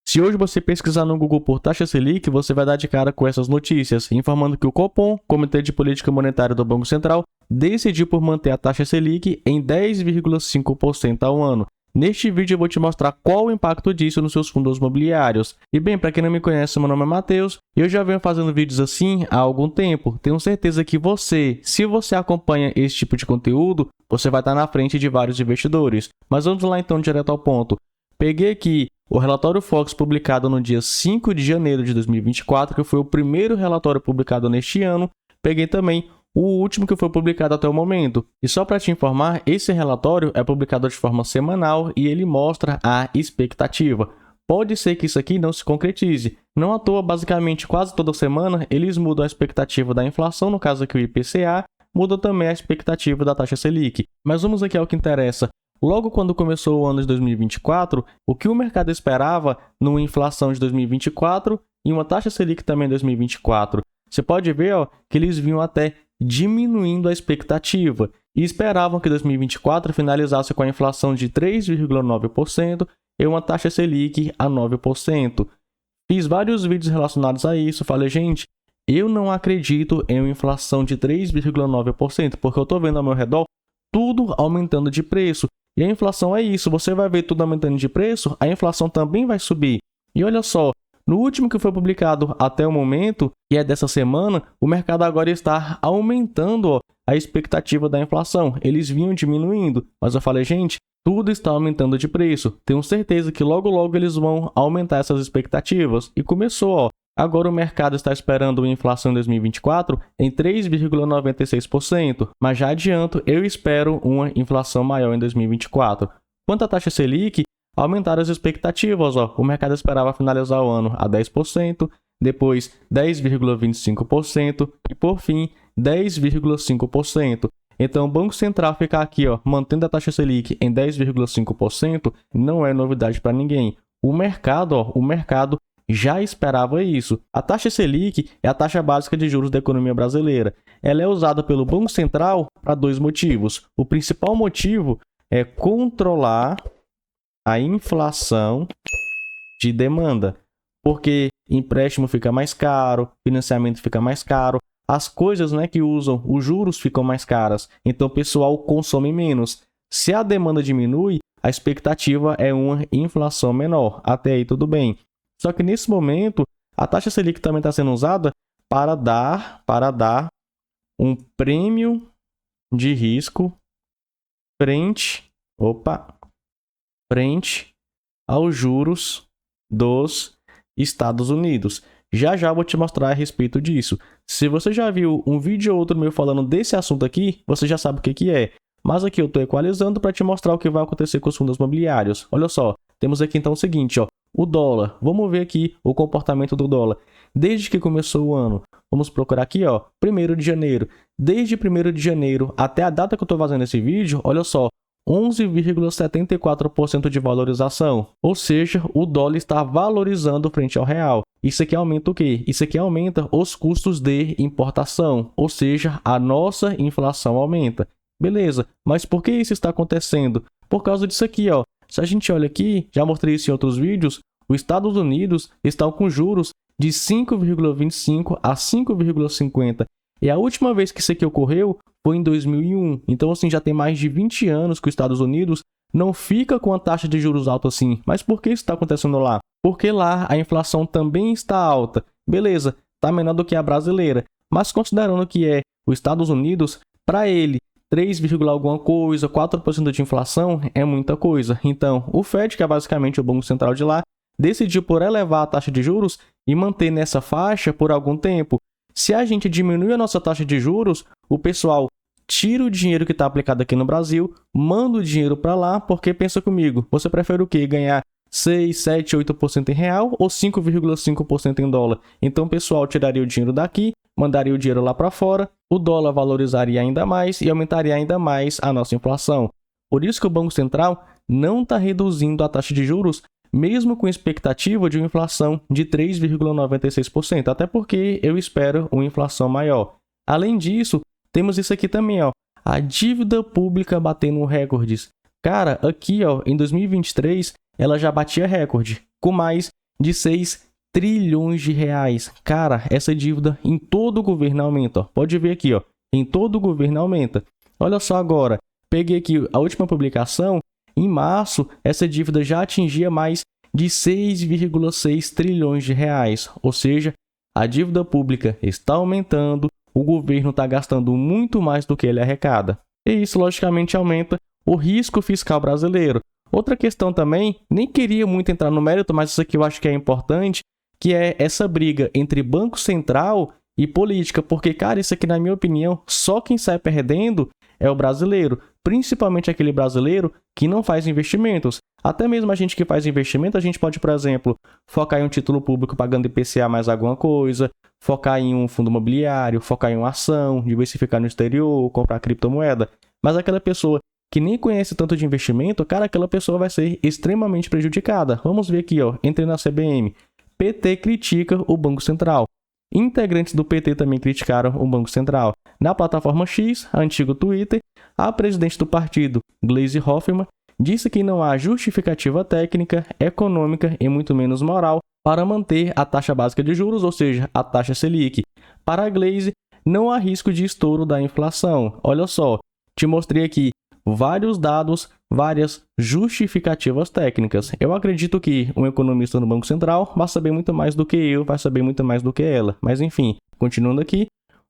Se hoje você pesquisar no Google por taxa Selic, você vai dar de cara com essas notícias, informando que o Copom, Comitê de Política Monetária do Banco Central, decidiu por manter a taxa Selic em 10,5% ao ano. Neste vídeo eu vou te mostrar qual o impacto disso nos seus fundos imobiliários. E bem, para quem não me conhece, meu nome é Matheus e eu já venho fazendo vídeos assim há algum tempo. Tenho certeza que se você acompanha esse tipo de conteúdo, você vai estar na frente de vários investidores. Mas vamos lá então direto ao ponto. Peguei aqui o relatório Fox publicado no dia 5 de janeiro de 2024, que foi o primeiro relatório publicado neste ano. Peguei também o último que foi publicado até o momento. E só para te informar, esse relatório é publicado de forma semanal e ele mostra a expectativa. Pode ser que isso aqui não se concretize. Não à toa, basicamente, quase toda semana, eles mudam a expectativa da inflação, no caso aqui o IPCA, mudam também a expectativa da taxa Selic. Mas vamos aqui ao que interessa. Logo quando começou o ano de 2024, o que o mercado esperava numa inflação de 2024 e uma taxa Selic também em 2024? Você pode ver que eles vinham até diminuindo a expectativa e esperavam que 2024 finalizasse com a inflação de 3,9% e uma taxa Selic a 9%. Fiz vários vídeos relacionados a isso, falei, gente, eu não acredito em uma inflação de 3,9%, porque eu estou vendo ao meu redor tudo aumentando de preço. E a inflação é isso, você vai ver tudo aumentando de preço, a inflação também vai subir. E olha só, no último que foi publicado até o momento, que é dessa semana, o mercado agora está aumentando a expectativa da inflação. Eles vinham diminuindo, mas eu falei, gente, tudo está aumentando de preço. Tenho certeza que logo logo eles vão aumentar essas expectativas. E começou, Agora o mercado está esperando uma inflação em 2024 em 3,96%, mas já adianto, eu espero uma inflação maior em 2024. Quanto à taxa Selic, aumentaram as expectativas. O mercado esperava finalizar o ano a 10%, depois 10,25% e, por fim, 10,5%. Então, o Banco Central ficar aqui mantendo a taxa Selic em 10,5% não é novidade para ninguém. O mercado já esperava isso. A taxa Selic é a taxa básica de juros da economia brasileira. Ela é usada pelo Banco Central para dois motivos. O principal motivo é controlar a inflação de demanda, porque empréstimo fica mais caro, financiamento fica mais caro, as coisas que usam os juros ficam mais caras, então o pessoal consome menos. Se a demanda diminui, a expectativa é uma inflação menor. Até aí tudo bem. Só que nesse momento, a taxa Selic também está sendo usada para dar um prêmio de risco frente aos juros dos Estados Unidos. Já já vou te mostrar a respeito disso. Se você já viu um vídeo ou outro meu falando desse assunto aqui, você já sabe o que é. Mas aqui eu estou equalizando para te mostrar o que vai acontecer com os fundos imobiliários. Olha só, temos aqui então o seguinte, o dólar. Vamos ver aqui o comportamento do dólar. Desde que começou o ano, vamos procurar aqui, 1º de janeiro. Desde 1º de janeiro até a data que eu estou fazendo esse vídeo, olha só, 11,74% de valorização. Ou seja, o dólar está valorizando frente ao real. Isso aqui aumenta o quê? Isso aqui aumenta os custos de importação. Ou seja, a nossa inflação aumenta. Beleza, mas por que isso está acontecendo? Por causa disso aqui, Se a gente olha aqui, já mostrei isso em outros vídeos, os Estados Unidos estão com juros de 5,25 a 5,50. E a última vez que isso aqui ocorreu foi em 2001. Então, assim, já tem mais de 20 anos que os Estados Unidos não fica com a taxa de juros alta assim. Mas por que isso está acontecendo lá? Porque lá a inflação também está alta. Beleza, está menor do que a brasileira. Mas considerando que é os Estados Unidos, para ele, 3, alguma coisa, 4% de inflação é muita coisa. Então, o Fed, que é basicamente o Banco Central de lá, decidiu por elevar a taxa de juros e manter nessa faixa por algum tempo. Se a gente diminui a nossa taxa de juros, o pessoal tira o dinheiro que está aplicado aqui no Brasil, manda o dinheiro para lá, porque pensa comigo, você prefere o quê? Ganhar 6, 7, 8% em real ou 5,5% em dólar? Então o pessoal tiraria o dinheiro daqui, mandaria o dinheiro lá para fora, o dólar valorizaria ainda mais e aumentaria ainda mais a nossa inflação. Por isso que o Banco Central não está reduzindo a taxa de juros, mesmo com expectativa de uma inflação de 3,96%, até porque eu espero uma inflação maior. Além disso, temos isso aqui também, a dívida pública batendo recordes. Cara, aqui, em 2023, ela já batia recorde, com mais de 6 trilhões de reais. Cara, essa dívida em todo o governo aumenta. Ó. Pode ver aqui, ó, em todo o governo aumenta. Olha só agora, peguei aqui a última publicação, em março, essa dívida já atingia mais de 6,6 trilhões de reais. Ou seja, a dívida pública está aumentando, o governo está gastando muito mais do que ele arrecada. E isso, logicamente, aumenta o risco fiscal brasileiro. Outra questão também, nem queria muito entrar no mérito, mas isso aqui eu acho que é importante, que é essa briga entre Banco Central e política. Porque, cara, isso aqui, na minha opinião, só quem sai perdendo é o brasileiro. Principalmente aquele brasileiro que não faz investimentos. Até mesmo a gente que faz investimento, a gente pode, por exemplo, focar em um título público pagando IPCA mais alguma coisa, focar em um fundo imobiliário, focar em uma ação, diversificar no exterior, comprar criptomoeda. Mas aquela pessoa que nem conhece tanto de investimento, cara, aquela pessoa vai ser extremamente prejudicada. Vamos ver aqui, ó, entrei na CBM. PT critica o Banco Central. Integrantes do PT também criticaram o Banco Central. Na plataforma X, antigo Twitter, a presidente do partido, Gleisi Hoffmann, disse que não há justificativa técnica, econômica e muito menos moral para manter a taxa básica de juros, ou seja, a taxa Selic. Para a Gleisi, não há risco de estouro da inflação. Olha só, te mostrei aqui vários dados, várias justificativas técnicas. Eu acredito que um economista no Banco Central vai saber muito mais do que eu, vai saber muito mais do que ela. Mas enfim, continuando aqui,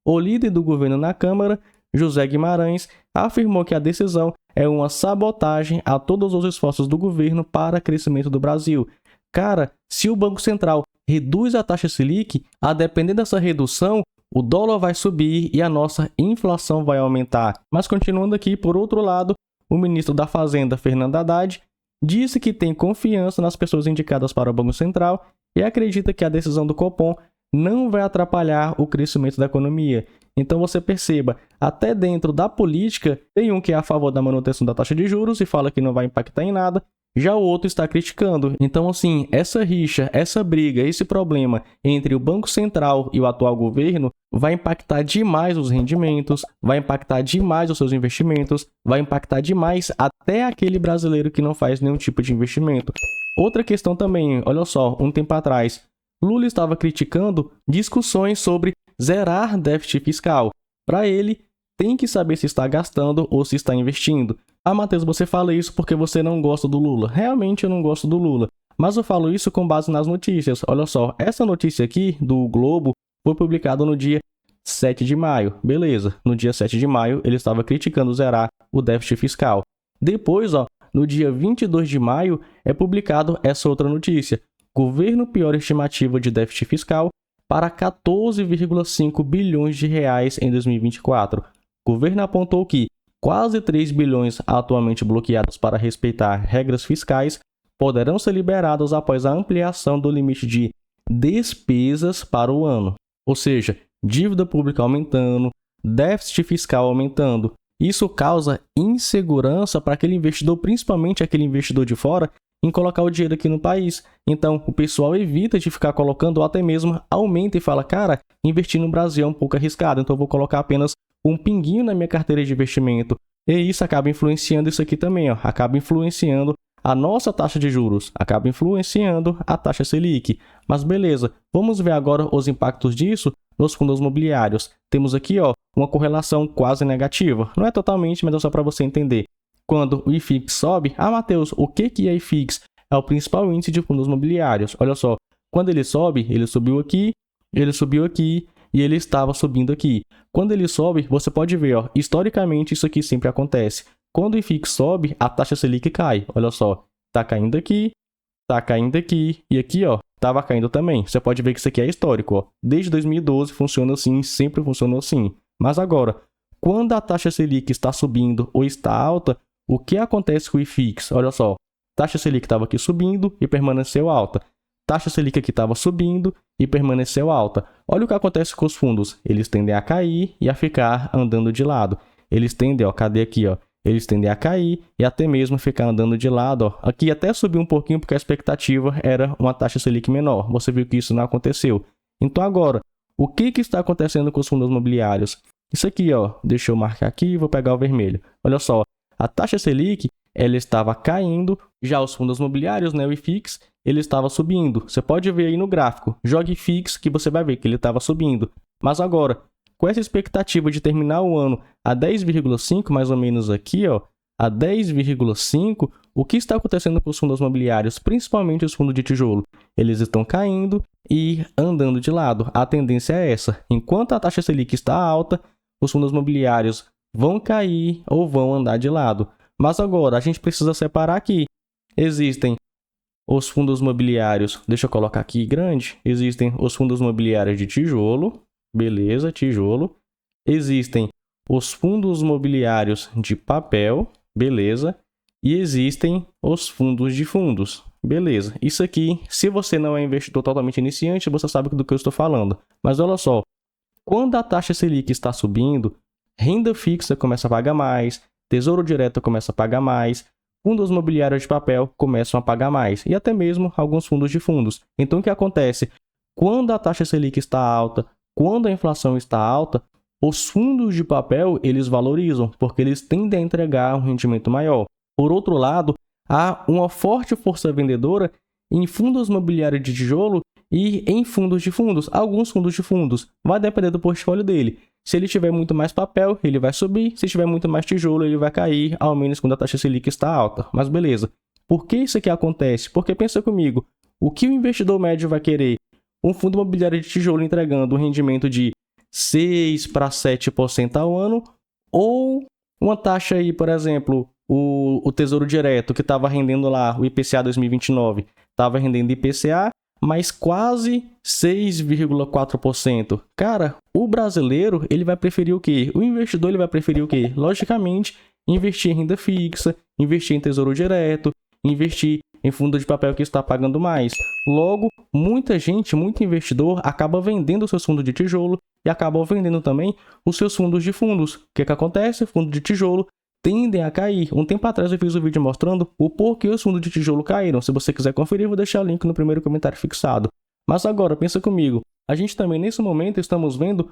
o líder do governo na Câmara, José Guimarães, afirmou que a decisão é uma sabotagem a todos os esforços do governo para o crescimento do Brasil. Cara, se o Banco Central reduz a taxa Selic, a depender dessa redução, o dólar vai subir e a nossa inflação vai aumentar. Mas continuando aqui, por outro lado, o ministro da Fazenda, Fernando Haddad, disse que tem confiança nas pessoas indicadas para o Banco Central e acredita que a decisão do Copom não vai atrapalhar o crescimento da economia. Então você perceba, até dentro da política, tem um que é a favor da manutenção da taxa de juros e fala que não vai impactar em nada, já o outro está criticando. Então, assim, essa rixa, essa briga, esse problema entre o Banco Central e o atual governo vai impactar demais os rendimentos, vai impactar demais os seus investimentos, vai impactar demais até aquele brasileiro que não faz nenhum tipo de investimento. Outra questão também, olha só, um tempo atrás, Lula estava criticando discussões sobre zerar déficit fiscal. Para ele, tem que saber se está gastando ou se está investindo. Ah, Matheus, você fala isso porque você não gosta do Lula. Realmente eu não gosto do Lula. Mas eu falo isso com base nas notícias. Olha só, essa notícia aqui do Globo foi publicada no dia 7 de maio. Beleza, no dia 7 de maio ele estava criticando zerar o déficit fiscal. Depois, ó, no dia 22 de maio é publicado essa outra notícia. Governo piora estimativa de déficit fiscal para 14,5 bilhões de reais em 2024. O governo apontou que quase 3 bilhões atualmente bloqueados para respeitar regras fiscais poderão ser liberados após a ampliação do limite de despesas para o ano. Ou seja, dívida pública aumentando, déficit fiscal aumentando. Isso causa insegurança para aquele investidor, principalmente aquele investidor de fora, em colocar o dinheiro aqui no país. Então, o pessoal evita de ficar colocando ou até mesmo aumenta e fala, cara, investir no Brasil é um pouco arriscado, então eu vou colocar apenas um pinguinho na minha carteira de investimento. E isso acaba influenciando isso aqui também, ó. Acaba influenciando a nossa taxa de juros, acaba influenciando a taxa Selic. Mas beleza, vamos ver agora os impactos disso nos fundos imobiliários. Temos aqui, ó, uma correlação quase negativa. Não é totalmente, mas é só para você entender. Quando o IFIX sobe, Matheus, o que é IFIX? É o principal índice de fundos imobiliários. Olha só, quando ele sobe, ele subiu aqui e ele estava subindo aqui. Quando ele sobe, você pode ver, ó, historicamente isso aqui sempre acontece. Quando o IFIX sobe, a taxa Selic cai. Olha só, tá caindo aqui e aqui, ó, estava caindo também. Você pode ver que isso aqui é histórico, ó. Desde 2012 funciona assim, sempre funcionou assim. Mas agora, quando a taxa Selic está subindo ou está alta, o que acontece com o IFIX? Olha só, taxa Selic estava aqui subindo e permaneceu alta. Taxa Selic aqui estava subindo e permaneceu alta. Olha o que acontece com os fundos. Eles tendem a cair e a ficar andando de lado. Eles tendem, ó, cadê aqui, ó? Eles tendem a cair e até mesmo ficar andando de lado, ó. Aqui até subiu um pouquinho porque a expectativa era uma taxa Selic menor. Você viu que isso não aconteceu. Então agora, o que está acontecendo com os fundos imobiliários? Isso aqui, ó, deixa eu marcar aqui e vou pegar o vermelho. Olha só, a taxa Selic, ela estava caindo, já os fundos imobiliários, né, o IFIX, ele estava subindo. Você pode ver aí no gráfico. Jogue FIX que você vai ver que ele estava subindo. Mas agora, com essa expectativa de terminar o ano a 10,5, mais ou menos aqui, ó, a 10,5, o que está acontecendo com os fundos imobiliários, principalmente os fundos de tijolo? Eles estão caindo e andando de lado. A tendência é essa. Enquanto a taxa Selic está alta, os fundos imobiliários vão cair ou vão andar de lado. Mas agora, a gente precisa separar aqui. Existem os fundos imobiliários, deixa eu colocar aqui grande, existem os fundos imobiliários de tijolo, beleza, tijolo. Existem os fundos imobiliários de papel, beleza. E existem os fundos de fundos, beleza. Isso aqui, se você não é investidor totalmente iniciante, você sabe do que eu estou falando. Mas olha só, quando a taxa Selic está subindo, renda fixa começa a pagar mais, tesouro direto começa a pagar mais, fundos imobiliários de papel começam a pagar mais, e até mesmo alguns fundos de fundos. Então, o que acontece? Quando a taxa Selic está alta, quando a inflação está alta, os fundos de papel, eles valorizam, porque eles tendem a entregar um rendimento maior. Por outro lado, há uma forte força vendedora em fundos imobiliários de tijolo e em fundos de fundos. Alguns fundos de fundos, vai depender do portfólio dele. Se ele tiver muito mais papel, ele vai subir. Se tiver muito mais tijolo, ele vai cair, ao menos quando a taxa Selic está alta. Mas beleza. Por que isso aqui acontece? Porque pensa comigo, o que o investidor médio vai querer? Um fundo imobiliário de tijolo entregando um rendimento de 6 para 7% ao ano, ou uma taxa aí, por exemplo, o Tesouro Direto, que estava rendendo lá, o IPCA 2029, estava rendendo IPCA, mais quase 6,4%. Cara, o brasileiro, ele vai preferir o quê? O investidor, ele vai preferir o quê? Logicamente, investir em renda fixa, investir em Tesouro Direto, investir em fundo de papel que está pagando mais. Logo, muita gente, muito investidor, acaba vendendo seus fundos de tijolo e acaba vendendo também os seus fundos de fundos. O que acontece? Fundo de tijolo tendem a cair. Um tempo atrás eu fiz um vídeo mostrando o porquê os fundos de tijolo caíram. Se você quiser conferir, eu vou deixar o link no primeiro comentário fixado. Mas agora, pensa comigo. A gente também, nesse momento, estamos vendo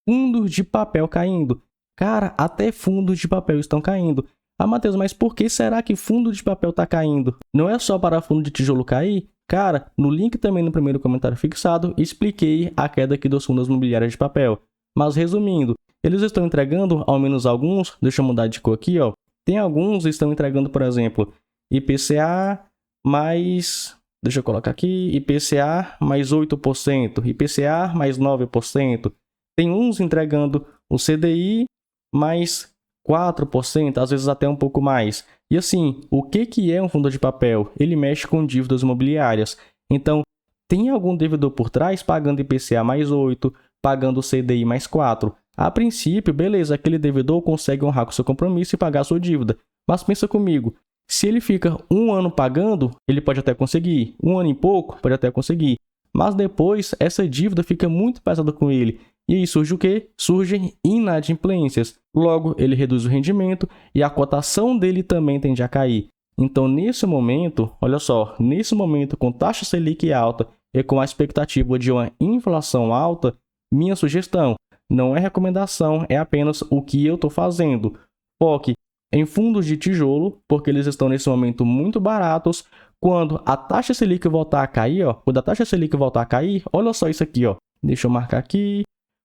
fundos de papel caindo. Cara, até fundos de papel estão caindo. Ah, Matheus, mas por que será que fundo de papel está caindo? Não é só para fundo de tijolo cair? Cara, no link também no primeiro comentário fixado, expliquei a queda aqui dos fundos imobiliários de papel. Mas resumindo, eles estão entregando, ao menos alguns, deixa eu mudar de cor aqui, ó. Tem alguns que estão entregando, por exemplo, IPCA mais, deixa eu colocar aqui, IPCA mais 8%, IPCA mais 9%. Tem uns entregando o CDI mais 4%, às vezes até um pouco mais. E assim, o que é um fundo de papel? Ele mexe com dívidas imobiliárias. Então, tem algum devedor por trás pagando IPCA mais 8%, pagando CDI mais 4%. A princípio, beleza, aquele devedor consegue honrar com seu compromisso e pagar a sua dívida. Mas pensa comigo, se ele fica um ano pagando, ele pode até conseguir. Um ano e pouco, pode até conseguir. Mas depois, essa dívida fica muito pesada com ele. E aí surge o quê? Surgem inadimplências. Logo, ele reduz o rendimento e a cotação dele também tende a cair. Então, nesse momento, olha só, nesse momento com taxa Selic alta e com a expectativa de uma inflação alta, minha sugestão, não é recomendação, é apenas o que eu estou fazendo. Foque em fundos de tijolo, porque eles estão nesse momento muito baratos. Quando a taxa Selic voltar a cair, ó, quando a taxa Selic voltar a cair, olha só isso aqui, ó. Deixa eu marcar aqui.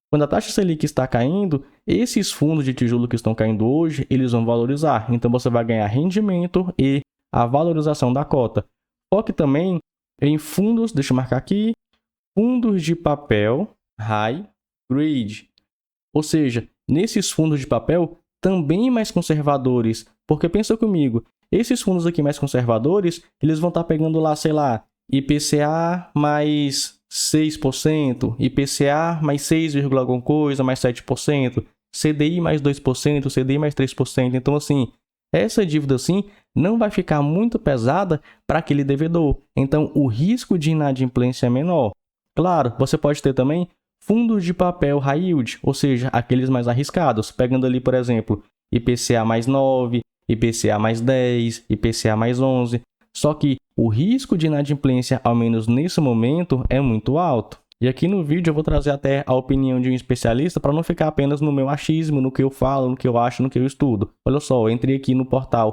Quando a taxa Selic está caindo, esses fundos de tijolo que estão caindo hoje, eles vão valorizar. Então, você vai ganhar rendimento e a valorização da cota. Foque também em fundos, deixa eu marcar aqui, fundos de papel high grade. Ou seja, nesses fundos de papel também mais conservadores. Porque pensa comigo, esses fundos aqui mais conservadores, eles vão estar pegando lá, sei lá, IPCA mais 6%, IPCA mais 6, alguma coisa, mais 7%, CDI mais 2%, CDI mais 3%. Então, assim, essa dívida, assim, não vai ficar muito pesada para aquele devedor. Então, o risco de inadimplência é menor. Claro, você pode ter também fundos de papel high yield, ou seja, aqueles mais arriscados, pegando ali, por exemplo, IPCA mais 9, IPCA mais 10, IPCA mais 11. Só que o risco de inadimplência, ao menos nesse momento, é muito alto. E aqui no vídeo eu vou trazer até a opinião de um especialista para não ficar apenas no meu achismo, no que eu falo, no que eu acho, no que eu estudo. Olha só, eu entrei aqui no portal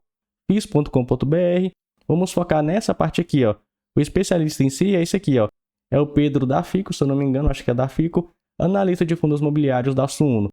fis.com.br, vamos focar nessa parte aqui, ó. O especialista em si é esse aqui, ó. É o Pedro da Fico, se eu não me engano, acho que é da Fico, analista de fundos imobiliários da Suno.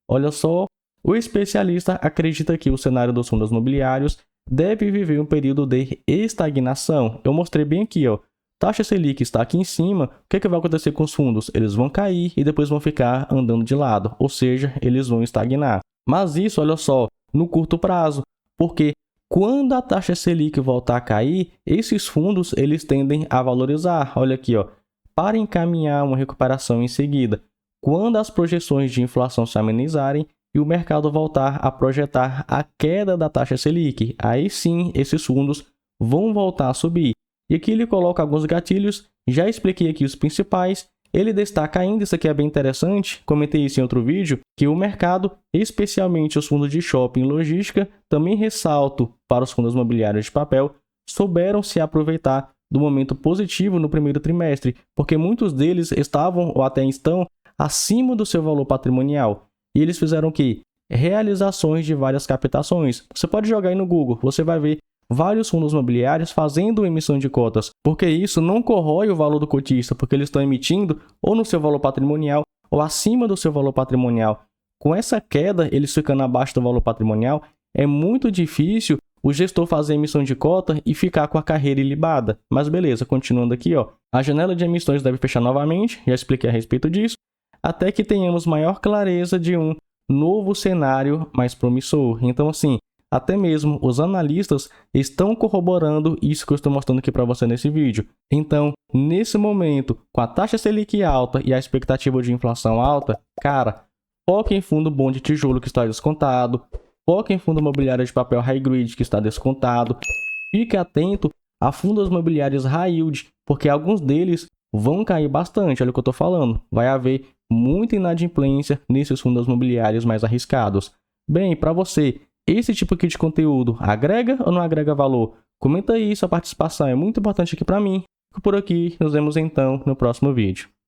Olha só, o especialista acredita que o cenário dos fundos imobiliários deve viver um período de estagnação. Eu mostrei bem aqui, ó. Taxa Selic está aqui em cima, o que vai acontecer com os fundos? Eles vão cair e depois vão ficar andando de lado, ou seja, eles vão estagnar. Mas isso, olha só, no curto prazo, porque quando a taxa Selic voltar a cair, esses fundos eles tendem a valorizar. Olha aqui, ó, para encaminhar uma recuperação em seguida. Quando as projeções de inflação se amenizarem e o mercado voltar a projetar a queda da taxa Selic, aí sim esses fundos vão voltar a subir. E aqui ele coloca alguns gatilhos, já expliquei aqui os principais. Ele destaca ainda, isso aqui é bem interessante, comentei isso em outro vídeo, que o mercado, especialmente os fundos de shopping e logística, também ressalto para os fundos imobiliários de papel, souberam se aproveitar do momento positivo no primeiro trimestre, porque muitos deles estavam ou até estão acima do seu valor patrimonial. E eles fizeram o quê? Realizações de várias captações. Você pode jogar aí no Google, você vai ver vários fundos imobiliários fazendo emissão de cotas, porque isso não corrói o valor do cotista, porque eles estão emitindo ou no seu valor patrimonial ou acima do seu valor patrimonial. Com essa queda, eles ficando abaixo do valor patrimonial, é muito difícil o gestor fazer emissão de cota e ficar com a carreira ilibada. Mas beleza, continuando aqui, ó, a janela de emissões deve fechar novamente, já expliquei a respeito disso, até que tenhamos maior clareza de um novo cenário mais promissor. Então, assim, até mesmo os analistas estão corroborando isso que eu estou mostrando aqui para você nesse vídeo. Então, nesse momento, com a taxa Selic alta e a expectativa de inflação alta, cara, foque em fundo bom de tijolo que está descontado, foque em fundo imobiliário de papel high grade que está descontado, fique atento a fundos imobiliários high yield, porque alguns deles vão cair bastante, olha o que eu estou falando. Vai haver muita inadimplência nesses fundos imobiliários mais arriscados. Bem, para você, esse tipo aqui de conteúdo agrega ou não agrega valor? Comenta aí, sua participação é muito importante aqui para mim. Fico por aqui, nos vemos então no próximo vídeo.